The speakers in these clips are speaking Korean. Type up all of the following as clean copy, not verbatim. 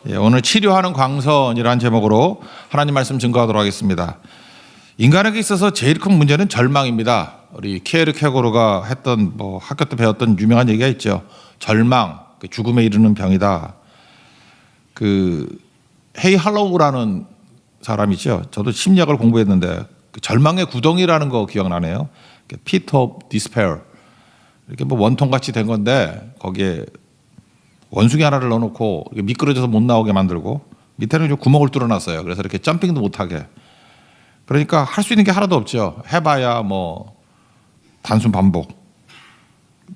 오늘 치료하는 광선이라는 제목으로 하나님 말씀 증거하도록 하겠습니다. 인간에게 있어서 제일 큰 문제는 절망입니다. 우리 키에르케고르가 했던 학교 때 배웠던 유명한 얘기가 있죠. 절망, 죽음에 이르는 병이다. 헤이 할로우라는 사람이죠. 저도 심리학을 공부했는데 절망의 구덩이라는 거 기억나네요. Pit of Despair. 이렇게 원통같이 된 건데 거기에 원숭이 하나를 넣어놓고 미끄러져서 못 나오게 만들고 밑에는 좀 구멍을 뚫어놨어요. 그래서 이렇게 점핑도 못하게. 그러니까 할 수 있는 게 하나도 없죠. 해봐야 단순 반복.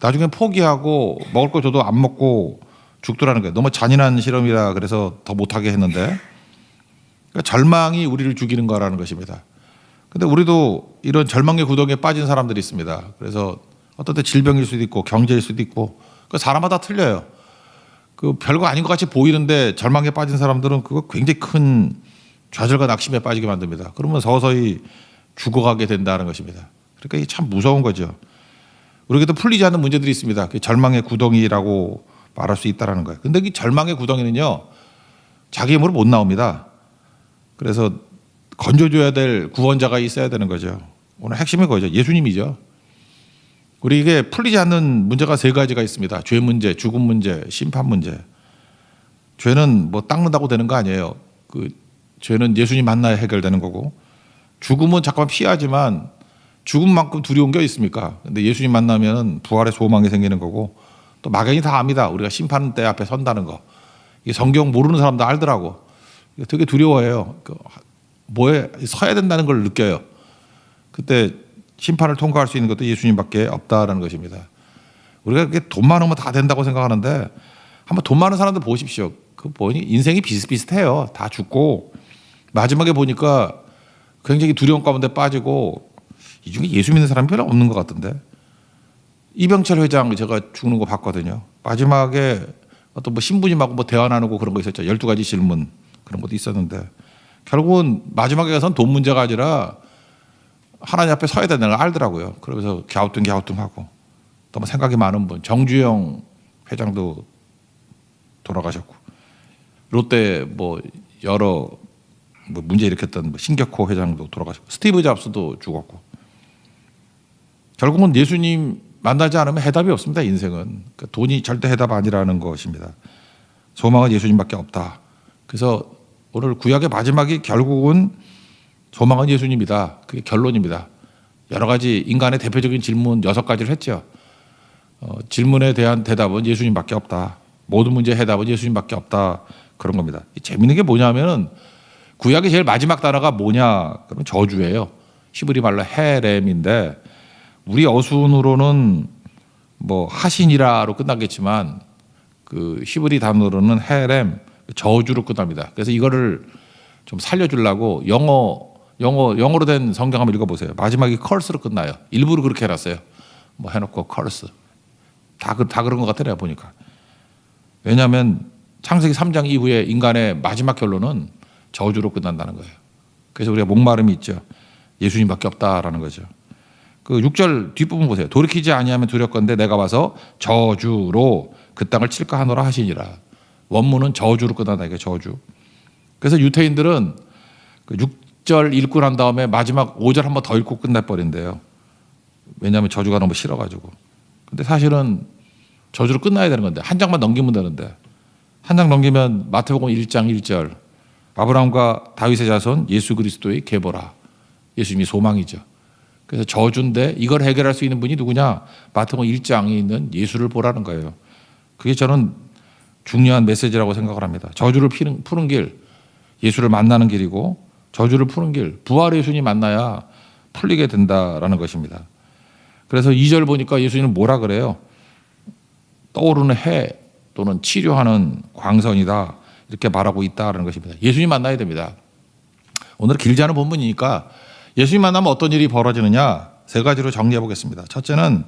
나중에 포기하고 먹을 거 줘도 안 먹고 죽더라는 거예요. 너무 잔인한 실험이라 그래서 더 못하게 했는데 그러니까 절망이 우리를 죽이는 거라는 것입니다. 근데 우리도 이런 절망의 구덩이에 빠진 사람들이 있습니다. 그래서 어떤 때 질병일 수도 있고 경제일 수도 있고 사람마다 틀려요. 별거 아닌 것 같이 보이는데 절망에 빠진 사람들은 그거 굉장히 큰 좌절과 낙심에 빠지게 만듭니다. 그러면 서서히 죽어가게 된다는 것입니다. 그러니까 이게 참 무서운 거죠. 우리에게도 풀리지 않는 문제들이 있습니다. 절망의 구덩이라고 말할 수 있다는 거예요. 근데 이 절망의 구덩이는요, 자기 힘으로 못 나옵니다. 그래서 건져줘야 될 구원자가 있어야 되는 거죠. 오늘 핵심이 그거죠. 예수님이죠. 우리에게 풀리지 않는 문제가 세 가지가 있습니다. 죄 문제, 죽음 문제, 심판 문제. 죄는 닦는다고 되는 거 아니에요. 죄는 예수님 만나야 해결되는 거고, 죽음은 잠깐 피하지만 죽음만큼 두려운 게 있습니까? 근데 예수님 만나면 부활의 소망이 생기는 거고, 또 막연히 다 압니다. 우리가 심판대 앞에 선다는 거. 이게 성경 모르는 사람도 알더라고. 되게 두려워해요. 뭐에 서야 된다는 걸 느껴요. 그때 심판을 통과할 수 있는 것도 예수님밖에 없다라는 것입니다. 우리가 돈 많으면 다 된다고 생각하는데 한번 돈 많은 사람들 보십시오. 보니 인생이 비슷비슷해요. 다 죽고 마지막에 보니까 굉장히 두려운 가운데 빠지고 이 중에 예수 믿는 사람이 별로 없는 것 같던데. 이병철 회장 제가 죽는 거 봤거든요. 마지막에 어떤 신부님하고 대화 나누고 그런 거 있었죠. 12가지 질문 그런 것도 있었는데 결국은 마지막에 가서는 돈 문제가 아니라 하나님 앞에 서야 된다는 걸 알더라고요. 그러면서 갸우뚱하고 너무 생각이 많은 분 정주영 회장도 돌아가셨고 롯데 여러 문제 일으켰던 신격호 회장도 돌아가셨고 스티브 잡스도 죽었고 결국은 예수님 만나지 않으면 해답이 없습니다. 인생은 돈이 절대 해답 아니라는 것입니다. 소망은 예수님밖에 없다. 그래서 오늘 구약의 마지막이 결국은 소망은 예수님이다. 그게 결론입니다. 여러 가지 인간의 대표적인 질문 6가지를 했죠. 질문에 대한 대답은 예수님밖에 없다. 모든 문제의 해답은 예수님밖에 없다. 그런 겁니다. 재미있는 게 뭐냐면 구약의 제일 마지막 단어가 뭐냐? 그러면 저주예요. 히브리 말로 헤렘인데 우리 어순으로는 하신이라로 끝나겠지만 히브리 단어로는 헤렘 저주로 끝납니다. 그래서 이거를 좀 살려주려고 영어로 된 성경 한번 읽어보세요. 마지막이 curse로 끝나요. 일부러 그렇게 해놨어요. 해놓고 curse. 다 그런 것 같아 내가 보니까. 왜냐하면 창세기 3장 이후에 인간의 마지막 결론은 저주로 끝난다는 거예요. 그래서 우리가 목마름이 있죠. 예수님밖에 없다라는 거죠. 6절 뒷부분 보세요. 돌이키지 아니하면 두렵건대 내가 와서 저주로 그 땅을 칠까 하노라 하시니라. 원문은 저주로 끝난다 이게 저주. 그래서 유태인들은 6절 읽고 난 다음에 마지막 5절 한 번 더 읽고 끝내버린대요. 왜냐하면 저주가 너무 싫어가지고. 근데 사실은 저주로 끝나야 되는 건데 한 장만 넘기면 되는데 한 장 넘기면 마태복음 1장 1절 아브라함과 다윗의 자손 예수 그리스도의 계보라. 예수님이 소망이죠. 그래서 저주인데 이걸 해결할 수 있는 분이 누구냐? 마태복음 1장에 있는 예수를 보라는 거예요. 그게 저는 중요한 메시지라고 생각을 합니다. 저주를 푸는 길, 예수를 만나는 길이고 저주를 푸는 길, 부활의 예수님 만나야 풀리게 된다라는 것입니다. 그래서 2절 보니까 예수님은 뭐라 그래요? 떠오르는 해 또는 치료하는 광선이다 이렇게 말하고 있다는 것입니다. 예수님 만나야 됩니다. 오늘 길지 않은 본문이니까 예수님 만나면 어떤 일이 벌어지느냐 3가지로 정리해 보겠습니다. 첫째는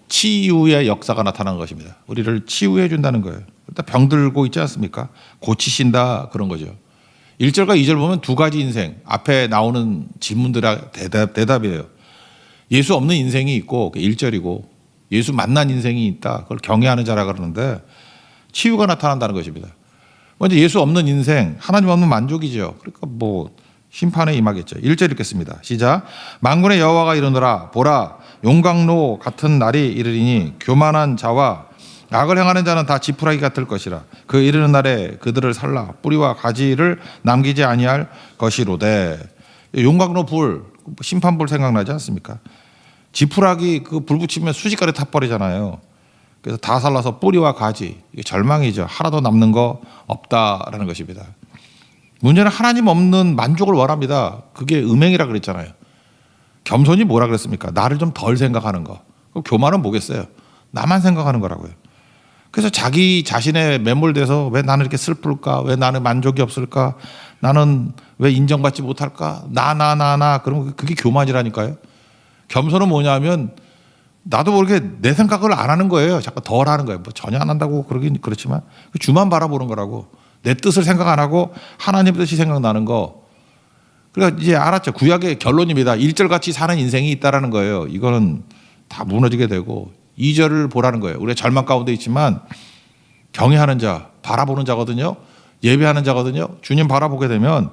치유의 역사가 나타나는 것입니다. 우리를 치유해 준다는 거예요. 일단 병들고 있지 않습니까? 고치신다 그런 거죠. 1절과 2절 보면 2가지 인생 앞에 나오는 질문들의 대답이에요. 예수 없는 인생이 있고 1절이고 예수 만난 인생이 있다. 그걸 경외하는 자라 그러는데 치유가 나타난다는 것입니다. 먼저 예수 없는 인생, 하나님 없는 만족이죠. 그러니까 뭐 심판에 임하겠죠. 1절 읽겠습니다. 시작. 만군의 여호와가 이르노라 보라 용광로 같은 날이 이르리니 교만한 자와 악을 행하는 자는 다 지푸라기 같을 것이라. 그 이르는 날에 그들을 살라 뿌리와 가지를 남기지 아니할 것이로되. 용광로 불, 심판불 생각나지 않습니까? 지푸라기 그 불 붙이면 수직가래 타버리잖아요. 그래서 다 살라서 뿌리와 가지, 이게 절망이죠. 하나도 남는 거 없다라는 것입니다. 문제는 하나님 없는 만족을 원합니다. 그게 음행이라 그랬잖아요. 겸손이 뭐라 그랬습니까? 나를 좀 덜 생각하는 거. 교만은 뭐겠어요? 나만 생각하는 거라고요. 그래서 자기 자신에 매몰돼서 왜 나는 이렇게 슬플까? 왜 나는 만족이 없을까? 나는 왜 인정받지 못할까? 나. 그러면 그게 교만이라니까요. 겸손은 뭐냐면 나도 모르게 내 생각을 안 하는 거예요. 자꾸 덜 하는 거예요. 뭐 전혀 안 한다고 그러긴 그렇지만 주만 바라보는 거라고. 내 뜻을 생각 안 하고 하나님 뜻이 생각나는 거. 그러니까 이제 알았죠. 구약의 결론입니다. 1절같이 사는 인생이 있다라는 거예요. 이거는 다 무너지게 되고 2절을 보라는 거예요. 우리가 절망 가운데 있지만 경외하는 자, 바라보는 자거든요. 예배하는 자거든요. 주님 바라보게 되면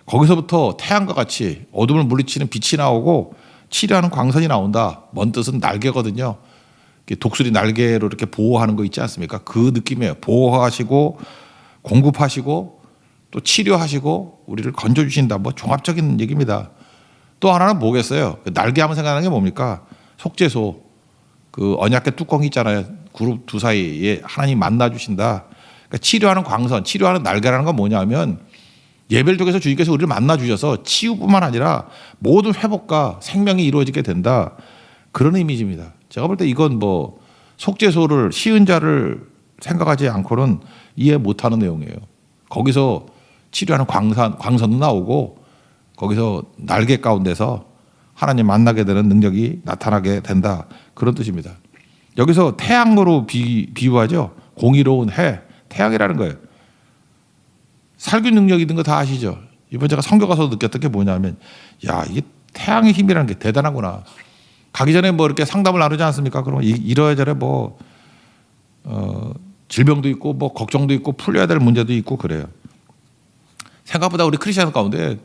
거기서부터 태양과 같이 어둠을 물리치는 빛이 나오고 치료하는 광선이 나온다. 먼 뜻은 날개거든요. 독수리 날개로 이렇게 보호하는 거 있지 않습니까? 그 느낌이에요. 보호하시고 공급하시고 또 치료하시고 우리를 건져주신다. 뭐 종합적인 얘기입니다. 또 하나는 뭐겠어요? 날개 하면 생각나는 게 뭡니까? 속죄소. 그 언약궤 뚜껑이 있잖아요. 그룹 두 사이에 하나님 만나주신다. 그러니까 치료하는 광선, 치료하는 날개라는 건 뭐냐면 예배를 통해서 주님께서 우리를 만나주셔서 치유뿐만 아니라 모든 회복과 생명이 이루어지게 된다. 그런 이미지입니다. 제가 볼 때 이건 뭐 속죄소를 쉬운 자를 생각하지 않고는 이해 못하는 내용이에요. 거기서 치료하는 광선도 나오고 거기서 날개 가운데서 하나님 만나게 되는 능력이 나타나게 된다. 그런 뜻입니다. 여기서 태양으로 비유하죠. 공의로운 해, 태양이라는 거예요. 살균 능력 있는 거 다 아시죠? 이번 제가 선교 가서 느꼈던 게 뭐냐면 야 이게 태양의 힘이라는 게 대단하구나. 가기 전에 뭐 이렇게 상담을 나누지 않습니까? 그러면 이러저래 뭐 질병도 있고 뭐 걱정도 있고 풀려야 될 문제도 있고 그래요. 생각보다 우리 크리스천 가운데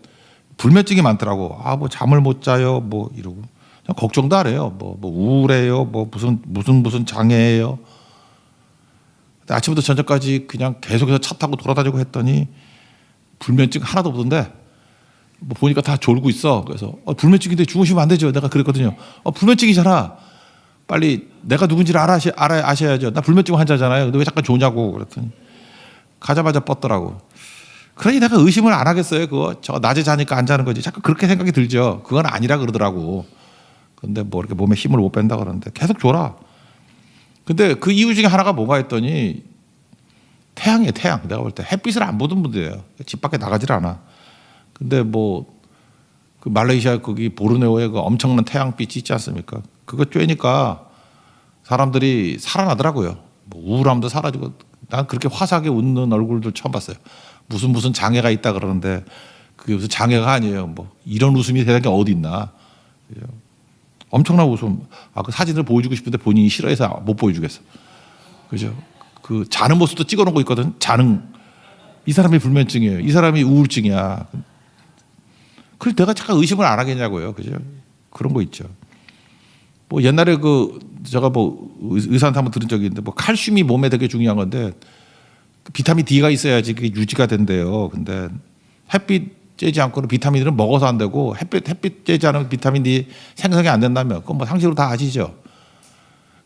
불면증이 많더라고. 아 뭐 잠을 못 자요 뭐 이러고 걱정도 안 해요. 뭐 우울해요. 뭐 무슨 장애예요. 아침부터 저녁까지 그냥 계속해서 차 타고 돌아다니고 했더니 불면증 하나도 없던데 뭐 보니까 다 졸고 있어. 그래서 불면증인데 주무시면 안 되죠. 내가 그랬거든요. 불면증이잖아. 빨리 내가 누군지를 아셔야죠. 나 불면증 환자잖아요. 근데 왜 잠깐 조냐고 그랬더니 가자마자 뻗더라고. 그러니 내가 의심을 안 하겠어요. 그거 저 낮에 자니까 안 자는 거지. 자꾸 그렇게 생각이 들죠. 그건 아니라 그러더라고. 근데 뭐 이렇게 몸에 힘을 못 뺀다 그러는데 계속 졸아. 근데 그 이유 중에 하나가 뭐가 했더니 태양이에요. 태양. 내가 볼 때 햇빛을 안 보던 분들이에요. 집 밖에 나가질 않아. 근데 뭐 그 말레이시아 거기 보르네오에 그 엄청난 태양빛이 있지 않습니까? 그거 쬐니까 사람들이 살아나더라고요. 뭐 우울함도 사라지고. 난 그렇게 화사하게 웃는 얼굴들 처음 봤어요. 무슨 장애가 있다 그러는데 그게 무슨 장애가 아니에요. 뭐 이런 웃음이 세상에 어디 있나. 엄청난 웃음. 그 사진을 보여주고 싶은데 본인이 싫어해서 못 보여주겠어. 그죠? 그 자는 모습도 찍어놓은 거 있거든. 자는. 이 사람이 불면증이에요. 이 사람이 우울증이야. 그래서 내가 잠깐 의심을 안 하겠냐고요. 그죠? 그런 거 있죠. 뭐 옛날에 제가 뭐 의사한테 한번 들은 적이 있는데 뭐 칼슘이 몸에 되게 중요한 건데 비타민 D가 있어야지 그게 유지가 된대요. 근데 햇빛 쬐지 않고는 비타민들은 먹어서 안 되고 햇빛 쬐지 않으면 비타민 D 생성이 안 된다면 그건 뭐 상식으로 다 아시죠.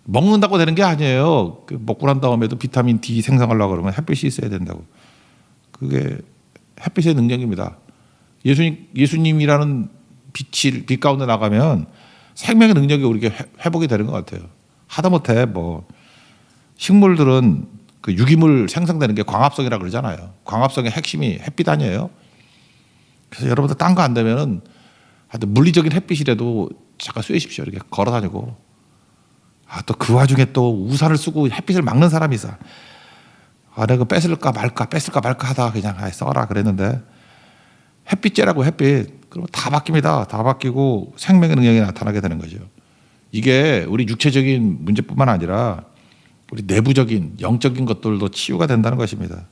먹는다고 되는 게 아니에요. 먹고 난 다음에도 비타민 D 생성하려고 그러면 햇빛이 있어야 된다고. 그게 햇빛의 능력입니다. 예수님이라는 빛 가운데 나가면 생명의 능력이 우리에게 회복이 되는 것 같아요. 하다못해 뭐 식물들은 그 유기물 생성되는 게 광합성이라고 그러잖아요. 광합성의 핵심이 햇빛 아니에요. 그래서 여러분들 딴 거 안 되면은 하여튼 물리적인 햇빛이라도 잠깐 쐬십시오. 이렇게 걸어 다니고. 또 그 와중에 또 우산을 쓰고 햇빛을 막는 사람이 있어. 내가 뺏을까 말까 하다가 그냥 써라 그랬는데 햇빛 쬐라고 햇빛. 그러면 다 바뀝니다. 다 바뀌고 생명의 능력이 나타나게 되는 거죠. 이게 우리 육체적인 문제뿐만 아니라 우리 내부적인 영적인 것들도 치유가 된다는 것입니다.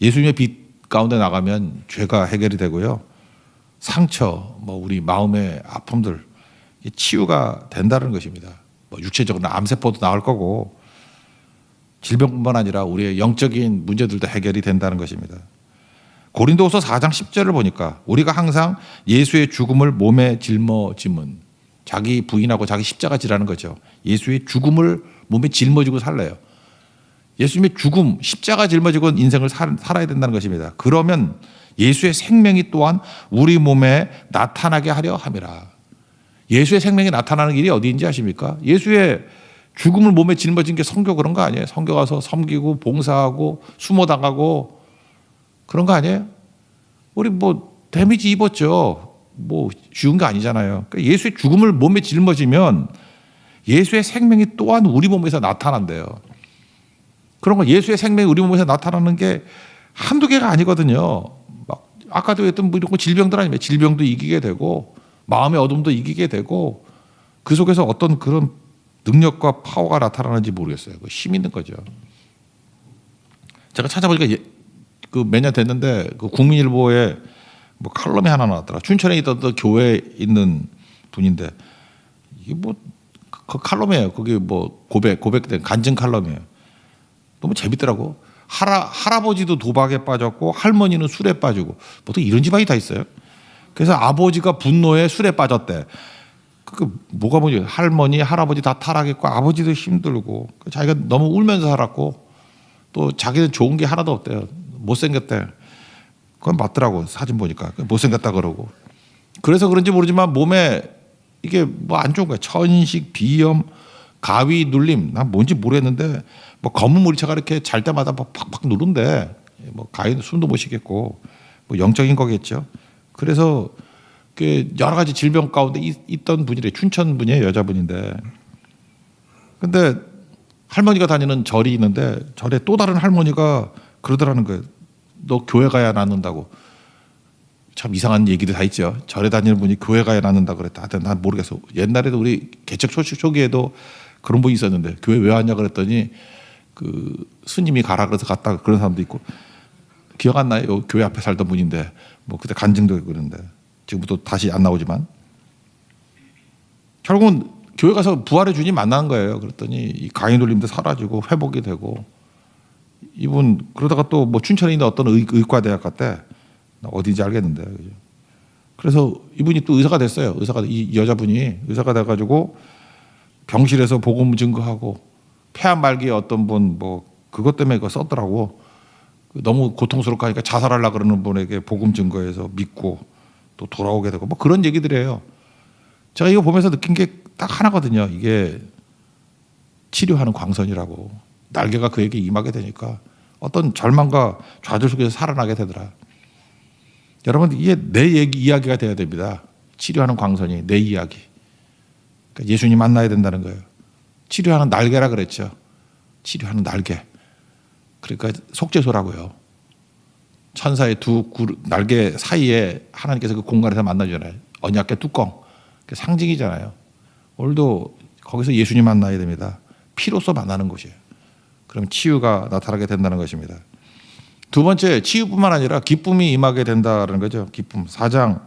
예수님의 빛 가운데 나가면 죄가 해결이 되고요. 상처, 뭐 우리 마음의 아픔들 치유가 된다는 것입니다. 뭐 육체적으로 암세포도 나을 거고 질병뿐만 아니라 우리의 영적인 문제들도 해결이 된다는 것입니다. 고린도후서 4장 10절을 보니까 우리가 항상 예수의 죽음을 몸에 짊어짐은, 자기 부인하고 자기 십자가 지라는 거죠. 예수의 죽음을 몸에 짊어지고 살래요. 예수님의 죽음, 십자가 짊어지고 인생을 살아야 된다는 것입니다. 그러면 예수의 생명이 또한 우리 몸에 나타나게 하려 함이라. 예수의 생명이 나타나는 길이 어디인지 아십니까? 예수의 죽음을 몸에 짊어진 게 선교 그런 거 아니에요? 선교 가서 섬기고 봉사하고 수모당하고 그런 거 아니에요? 우리 뭐 데미지 입었죠. 뭐 쉬운 게 아니잖아요. 그러니까 예수의 죽음을 몸에 짊어지면 예수의 생명이 또한 우리 몸에서 나타난대요. 그런 거 예수의 생명이 우리 몸에서 나타나는 게 한두 개가 아니거든요. 막 아까도 했던 뭐 이런 거 질병들 아니면 질병도 이기게 되고 마음의 어둠도 이기게 되고 그 속에서 어떤 그런 능력과 파워가 나타나는지 모르겠어요. 힘 있는 거죠. 제가 찾아보니까 그 몇 년 됐는데 그 국민일보에 뭐 칼럼이 하나 나왔더라. 춘천에 있던 교회에 있는 분인데 이게 뭐 그 칼럼이에요. 그게 뭐 고백된 간증 칼럼이에요. 너무 재밌더라고. 할아버지도 도박에 빠졌고 할머니는 술에 빠지고 보통 이런 집안이 다 있어요. 그래서 아버지가 분노에 술에 빠졌대. 그 뭐가 뭐지? 할머니, 할아버지 다 타락했고 아버지도 힘들고 자기가 너무 울면서 살았고 또 자기는 좋은 게 하나도 없대요. 못생겼대. 그건 맞더라고. 사진 보니까 못생겼다 그러고. 그래서 그런지 모르지만 몸에 이게 뭐 안 좋은 거야. 천식, 비염, 가위 눌림. 난 뭔지 모르겠는데 뭐 검은 물체가 이렇게 잘 때마다 막 팍팍 누른대. 뭐 가위는 숨도 못 쉬겠고 뭐 영적인 거겠죠. 그래서 그 여러 가지 질병 가운데 있던 분이래. 춘천 분이에요. 여자분인데. 근데 할머니가 다니는 절이 있는데 절에 또 다른 할머니가 그러더라는 거예요. 너 교회 가야 낫는다고. 참 이상한 얘기도 다 있죠. 절에 다니는 분이 교회 가야 낫는다 그랬다. 하여튼 난 모르겠어. 옛날에도 우리 개척 초기에도 그런 분이 있었는데 교회 왜 왔냐 그랬더니 그 스님이 가라 그래서 갔다 그런 사람도 있고. 기억 안 나요? 교회 앞에 살던 분인데 뭐 그때 간증도 있고 그런데 지금부터 다시 안 나오지만 결국은 교회 가서 부활의 주님 만나는 거예요. 그랬더니 이 가위 눌림도 사라지고 회복이 되고 이분 그러다가 또 뭐 춘천에 있는 어떤 의과대학 갔대. 어디인지 알겠는데. 그죠? 그래서 이분이 또 의사가 됐어요. 이 여자분이 의사가 돼가지고 병실에서 복음 증거하고 폐암 말기에 어떤 분 뭐 그것 때문에 그거 썼더라고. 너무 고통스럽고 하니까 자살하려고 그러는 분에게 복음 증거해서 믿고 또 돌아오게 되고 뭐 그런 얘기들이에요. 제가 이거 보면서 느낀 게 딱 하나거든요. 이게 치료하는 광선이라고. 날개가 그에게 임하게 되니까 어떤 절망과 좌절 속에서 살아나게 되더라. 여러분 이게 내 이야기가 돼야 됩니다. 치료하는 광선이 내 이야기. 그러니까 예수님 만나야 된다는 거예요. 치료하는 날개라 그랬죠. 치료하는 날개. 그러니까 속죄소라고요. 천사의 두 날개 사이에 하나님께서 그 공간에서 만나잖아요. 언약궤 뚜껑. 상징이잖아요. 오늘도 거기서 예수님 만나야 됩니다. 피로써 만나는 곳이에요. 그럼 치유가 나타나게 된다는 것입니다. 두 번째, 치유뿐만 아니라 기쁨이 임하게 된다는 거죠. 기쁨. 4장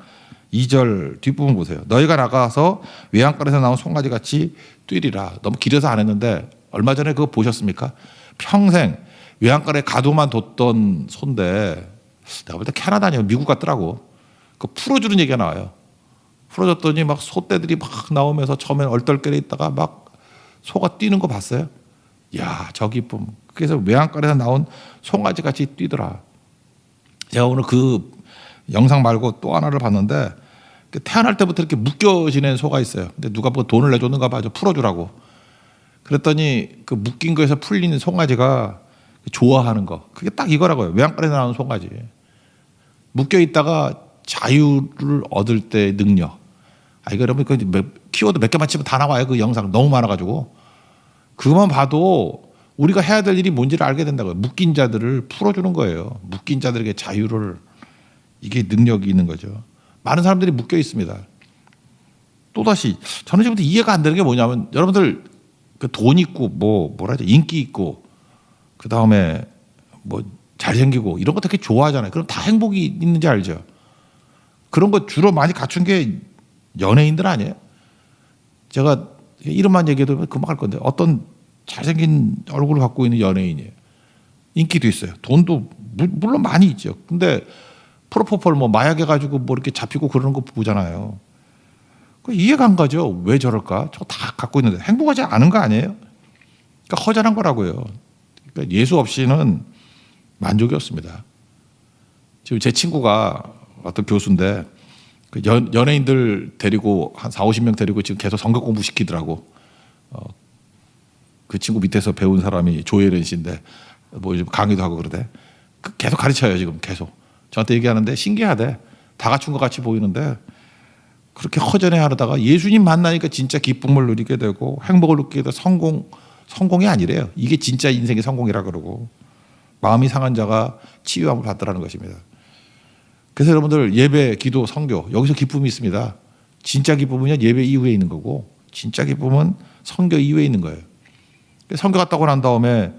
2절 뒷부분 보세요. 너희가 나가서 외양간에서 나온 송아지 같이 뛰리라. 너무 길어서 안 했는데 얼마 전에 그거 보셨습니까? 평생 외양간에 가둬만 뒀던 소인데 내가 볼 때 캐나다 아니면 미국 같더라고. 그 풀어주는 얘기가 나와요. 풀어줬더니 막 소떼들이 막 나오면서 처음엔 얼떨결에 있다가 막 소가 뛰는 거 봤어요? 야, 저 기쁨. 그래서 외양간에서 나온 송아지 같이 뛰더라. 제가 오늘 그 영상 말고 또 하나를 봤는데 태어날 때부터 이렇게 묶여 지낸 소가 있어요. 근데 누가 뭐 돈을 내줬는가 봐죠. 풀어주라고. 그랬더니 그 묶인 거에서 풀린 송아지가 좋아하는 거. 그게 딱 이거라고요. 외양간에서 나온 송아지. 묶여 있다가 자유를 얻을 때의 능력. 이거 여러분 키워드 몇 개만 치면 다 나와요. 그 영상 너무 많아가지고. 그것만 봐도 우리가 해야 될 일이 뭔지를 알게 된다고요. 묶인 자들을 풀어주는 거예요. 묶인 자들에게 자유를. 이게 능력이 있는 거죠. 많은 사람들이 묶여 있습니다. 또다시 저는 지금부터 이해가 안 되는 게 뭐냐면 여러분들 그 돈 있고 뭐라 하죠? 인기 있고 그 다음에 뭐 잘생기고 이런 거 되게 좋아하잖아요. 그럼 다 행복이 있는지 알죠? 그런 거 주로 많이 갖춘 게 연예인들 아니에요? 제가 이름만 얘기해도 금방 할 건데 어떤 잘생긴 얼굴을 갖고 있는 연예인이에요. 인기도 있어요. 돈도 물론 많이 있죠. 근데 프로포폴 뭐 마약해 가지고 뭐 이렇게 잡히고 그러는 거 보잖아요. 이해가 안 가죠. 왜 저럴까? 저 다 갖고 있는데 행복하지 않은 거 아니에요? 그러니까 허전한 거라고요. 그러니까 예수 없이는 만족이 없습니다. 지금 제 친구가 어떤 교수인데 그 연예인들 데리고 한 4, 50명 데리고 지금 계속 성경 공부 시키더라고. 그 친구 밑에서 배운 사람이 조혜련 씨인데 뭐 요즘 강의도 하고 그러대. 계속 가르쳐요 지금 계속. 저한테 얘기하는데 신기하대. 다 갖춘 것 같이 보이는데 그렇게 허전해 하다가 예수님 만나니까 진짜 기쁨을 누리게 되고 행복을 느끼게 되고 성공이 아니래요. 이게 진짜 인생의 성공이라 그러고 마음이 상한 자가 치유함을 받더라는 것입니다. 그래서 여러분들 예배, 기도, 선교 여기서 기쁨이 있습니다. 진짜 기쁨은 예배 이후에 있는 거고 진짜 기쁨은 선교 이후에 있는 거예요. 선교 갔다 오고 난 다음에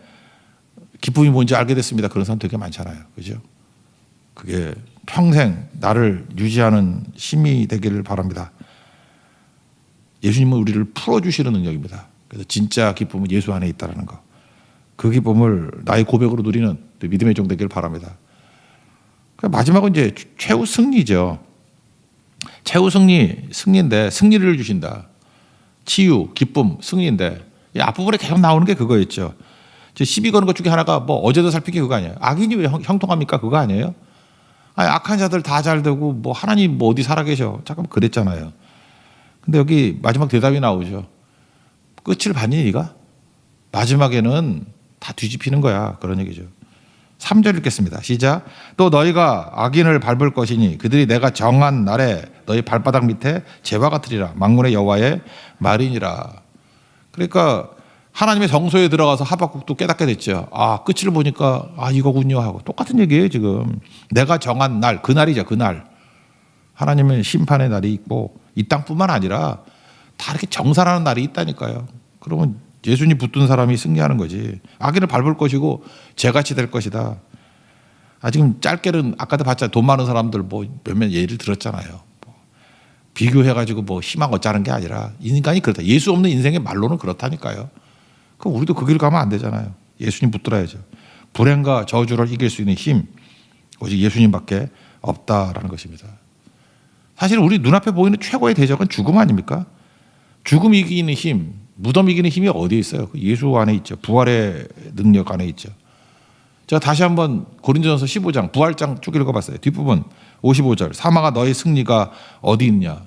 기쁨이 뭔지 알게 됐습니다. 그런 사람 되게 많잖아요. 그죠? 그게 평생 나를 유지하는 힘이 되기를 바랍니다. 예수님은 우리를 풀어주시는 능력입니다. 그래서 진짜 기쁨은 예수 안에 있다는 거. 그 기쁨을 나의 고백으로 누리는 믿음의 종 되기를 바랍니다. 마지막은 이제 최후 승리죠. 최후 승리인데 승리를 주신다. 치유, 기쁨, 승리인데 이 앞부분에 계속 나오는 게 그거였죠. 시비 거는 것 중에 하나가 뭐 어제도 살피기 그거 아니에요. 악인이 왜 형통합니까? 그거 아니에요? 아니, 악한 자들 다 잘 되고 뭐 하나님 뭐 어디 살아계셔. 잠깐만 그랬잖아요. 근데 여기 마지막 대답이 나오죠. 끝을 봤니 네가? 마지막에는 다 뒤집히는 거야. 그런 얘기죠. 3절 읽겠습니다. 시작. 또 너희가 악인을 밟을 것이니 그들이 내가 정한 날에 너희 발바닥 밑에 재와 같으리라. 만군의 여호와의 말이니라. 그러니까 하나님의 성소에 들어가서 하박국도 깨닫게 됐죠. 아, 끝을 보니까 아 이거군요 하고 똑같은 얘기예요 지금. 내가 정한 날, 그날이죠. 그날. 하나님의 심판의 날이 있고 이 땅뿐만 아니라 다 이렇게 정산하는 날이 있다니까요. 그러면 예수님 붙든 사람이 승리하는 거지. 악인을 밟을 것이고 죄같이 될 것이다. 아, 지금 짧게는 아까도 봤잖아요. 돈 많은 사람들 뭐 몇몇 예를 들었잖아요. 비교해가지고 뭐 희망 얻자는 게 아니라 인간이 그렇다. 예수 없는 인생의 말로는 그렇다니까요. 그럼 우리도 그 길 가면 안 되잖아요. 예수님 붙들어야죠. 불행과 저주를 이길 수 있는 힘 오직 예수님밖에 없다라는 것입니다. 사실 우리 눈앞에 보이는 최고의 대적은 죽음 아닙니까? 죽음 이기는 힘, 무덤 이기는 힘이 어디에 있어요? 예수 안에 있죠. 부활의 능력 안에 있죠. 제가 다시 한번 고린도전서 15장 부활장 쭉 읽어봤어요. 뒷부분 55절 사망아 너의 승리가 어디 있냐?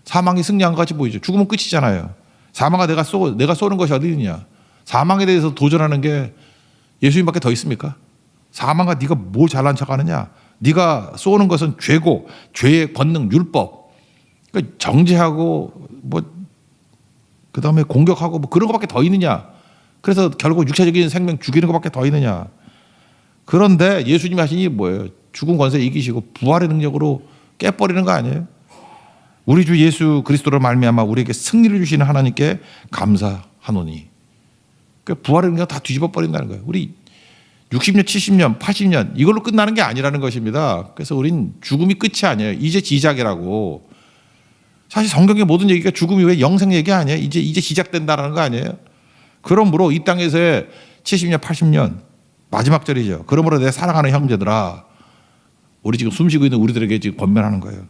사망이 승리한 것 같이 보이죠. 죽음은 끝이잖아요. 사망아 내가 쏘는 것이 어디 있냐? 사망에 대해서 도전하는 게 예수님밖에 더 있습니까? 사망아 네가 뭐 잘난 척하느냐? 네가 쏘는 것은 죄고 죄의 권능 율법. 그러니까 정죄하고 뭐 그다음에 공격하고 뭐 그런 것밖에 더 있느냐? 그래서 결국 육체적인 생명 죽이는 것밖에 더 있느냐? 그런데 예수님이 하신 일이 뭐예요? 죽은 권세 이기시고 부활의 능력으로 깨버리는 거 아니에요? 우리 주 예수 그리스도로 말미암아 우리에게 승리를 주시는 하나님께 감사하노니. 그러니까 부활의 능력 다 뒤집어 버린다는 거예요. 우리 60년, 70년, 80년 이걸로 끝나는 게 아니라는 것입니다. 그래서 우린 죽음이 끝이 아니에요. 이제 시작이라고. 사실 성경의 모든 얘기가 죽음이 왜 영생 얘기 아니에요? 이제 시작된다는 거 아니에요? 그러므로 이 땅에서의 70년, 80년 마지막 절이죠. 그러므로 내 사랑하는 형제들아, 우리 지금 숨쉬고 있는 우리들에게 지금 권면하는 거예요.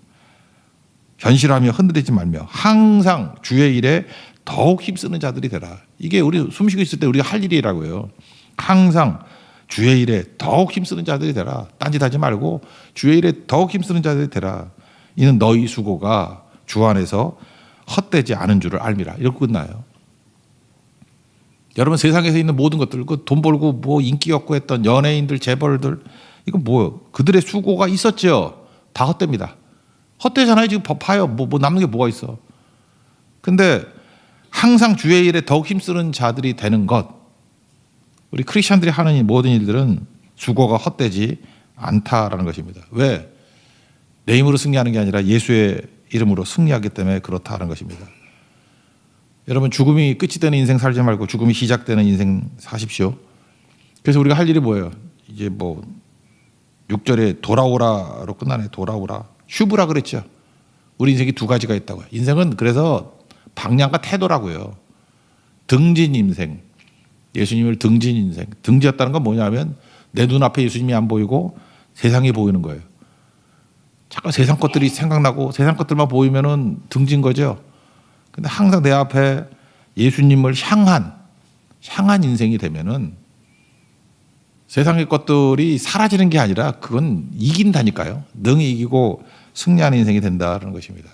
현실하며 흔들리지 말며 항상 주의 일에 더욱 힘쓰는 자들이 되라. 이게 우리 숨쉬고 있을 때 우리가 할 일이라고요. 항상 주의 일에 더욱 힘쓰는 자들이 되라. 딴짓하지 말고 주의 일에 더욱 힘쓰는 자들이 되라. 이는 너희 수고가 주 안에서 헛되지 않은 줄을 알미라. 이렇게 끝나요. 여러분 세상에서 있는 모든 것들, 그 돈 벌고 뭐 인기 얻고 했던 연예인들, 재벌들, 이거 뭐예요? 그들의 수고가 있었죠. 다 헛됩니다. 헛되잖아요. 지금 봐요. 뭐 남는 게 뭐가 있어? 근데 항상 주의 일에 더욱 힘쓰는 자들이 되는 것. 우리 크리스천들이 하는 모든 일들은 수고가 헛되지 않다라는 것입니다. 왜? 내 힘으로 승리하는 게 아니라 예수의 이름으로 승리하기 때문에 그렇다는 것입니다. 여러분 죽음이 끝이 되는 인생 살지 말고 죽음이 시작되는 인생 사십시오. 그래서 우리가 할 일이 뭐예요? 이제 뭐 6절에 돌아오라로 끝나네. 돌아오라. 슈브라 그랬죠. 우리 인생이 두 가지가 있다고요. 인생은 그래서 방향과 태도라고요. 등진 인생. 예수님을 등진 인생. 등지였다는 건 뭐냐면 내 눈앞에 예수님이 안 보이고 세상이 보이는 거예요. 잠깐 세상 것들이 생각나고 세상 것들만 보이면은 등진 거죠. 근데 항상 내 앞에 예수님을 향한 인생이 되면은 세상의 것들이 사라지는 게 아니라 그건 이긴다니까요. 능히 이기고 승리하는 인생이 된다는 것입니다.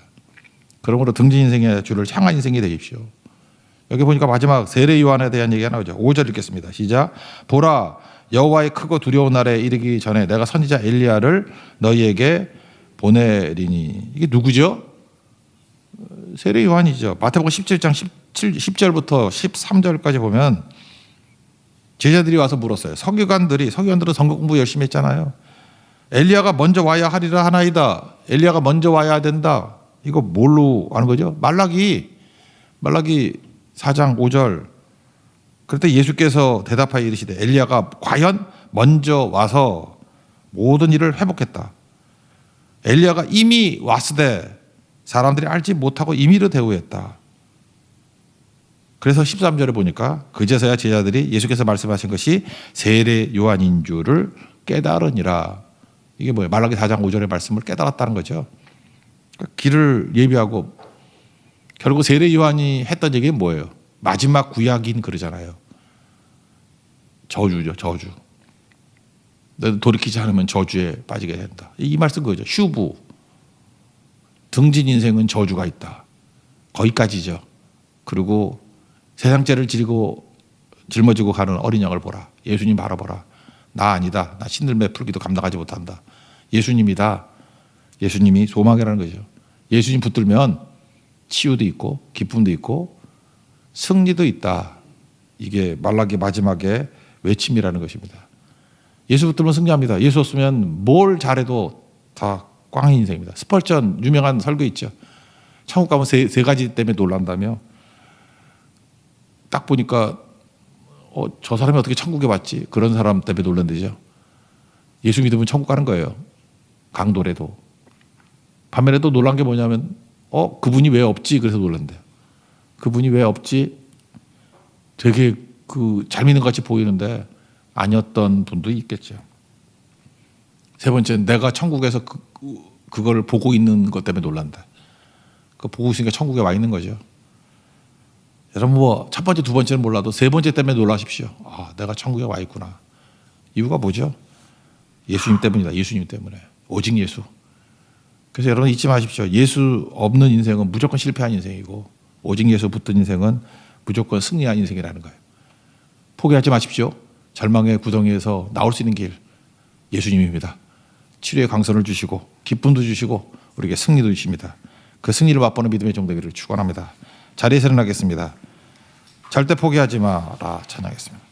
그러므로 등진 인생의 주를 향한 인생이 되십시오. 여기 보니까 마지막 세례 요한에 대한 얘기가 나오죠. 5절 읽겠습니다. 시작. 보라, 여호와의 크고 두려운 날에 이르기 전에 내가 선지자 엘리야를 너희에게 보내리니. 이게 누구죠? 세례 요한이죠. 마태복음 17장 10절부터 13절까지 보면 제자들이 와서 물었어요. 서기관들은 선거 공부 열심히 했잖아요. 엘리야가 먼저 와야 하리라 하나이다. 엘리야가 먼저 와야 된다. 이거 뭘로 하는 거죠? 말라기 4장 5절. 그때 예수께서 대답하여 이르시되 엘리야가 과연 먼저 와서 모든 일을 회복했다. 엘리야가 이미 왔으되 사람들이 알지 못하고 임의로 대우했다. 그래서 13절에 보니까 그제서야 제자들이 예수께서 말씀하신 것이 세례 요한인 줄을 깨달으니라. 이게 뭐예요? 말라기 4장 5절의 말씀을 깨달았다는 거죠. 그러니까 길을 예비하고 결국 세례 요한이 했던 얘기는 뭐예요? 마지막 구약인 그러잖아요. 저주죠, 저주. 너도 돌이키지 않으면 저주에 빠지게 된다. 이 말씀 그거죠. 슈브. 등진 인생은 저주가 있다. 거기까지죠. 그리고 세상죄를 짊어지고 가는 어린 양을 보라. 예수님 바라보라. 나 아니다. 나 신들매 풀기도 감당하지 못한다. 예수님이다. 예수님이 소망이라는 거죠. 예수님 붙들면 치유도 있고 기쁨도 있고 승리도 있다. 이게 말라기 마지막에 외침이라는 것입니다. 예수 붙들면 승리합니다. 예수 없으면 뭘 잘해도 다 꽝인 인생입니다. 스펄전 유명한 설교 있죠. 천국 가면 세 가지 때문에 놀란다며. 딱 보니까 저 사람이 어떻게 천국에 왔지? 그런 사람 때문에 놀란대죠. 예수 믿으면 천국 가는 거예요. 강도래도. 반면에 또 놀란 게 뭐냐면 그분이 왜 없지? 그래서 놀란대요. 그분이 왜 없지? 되게 잘 믿는 것 같이 보이는데 아니었던 분도 있겠죠. 세 번째, 내가 천국에서 그걸 보고 있는 것 때문에 놀란다. 그 보고 있으니까 천국에 와 있는 거죠. 여러분 첫 번째, 두 번째는 몰라도 세 번째 때문에 놀라십시오. 내가 천국에 와 있구나. 이유가 뭐죠? 예수님 때문이다. 예수님 때문에. 오직 예수. 그래서 여러분 잊지 마십시오. 예수 없는 인생은 무조건 실패한 인생이고 오직 예수 붙든 인생은 무조건 승리한 인생이라는 거예요. 포기하지 마십시오. 절망의 구덩이에서 나올 수 있는 길 예수님입니다. 치료의 강선을 주시고 기쁨도 주시고 우리에게 승리도 주십니다. 그 승리를 맛보는 믿음의 종되기를 축원합니다. 자리에서 일어나겠습니다. 절대 포기하지 마라 찬양했습니다.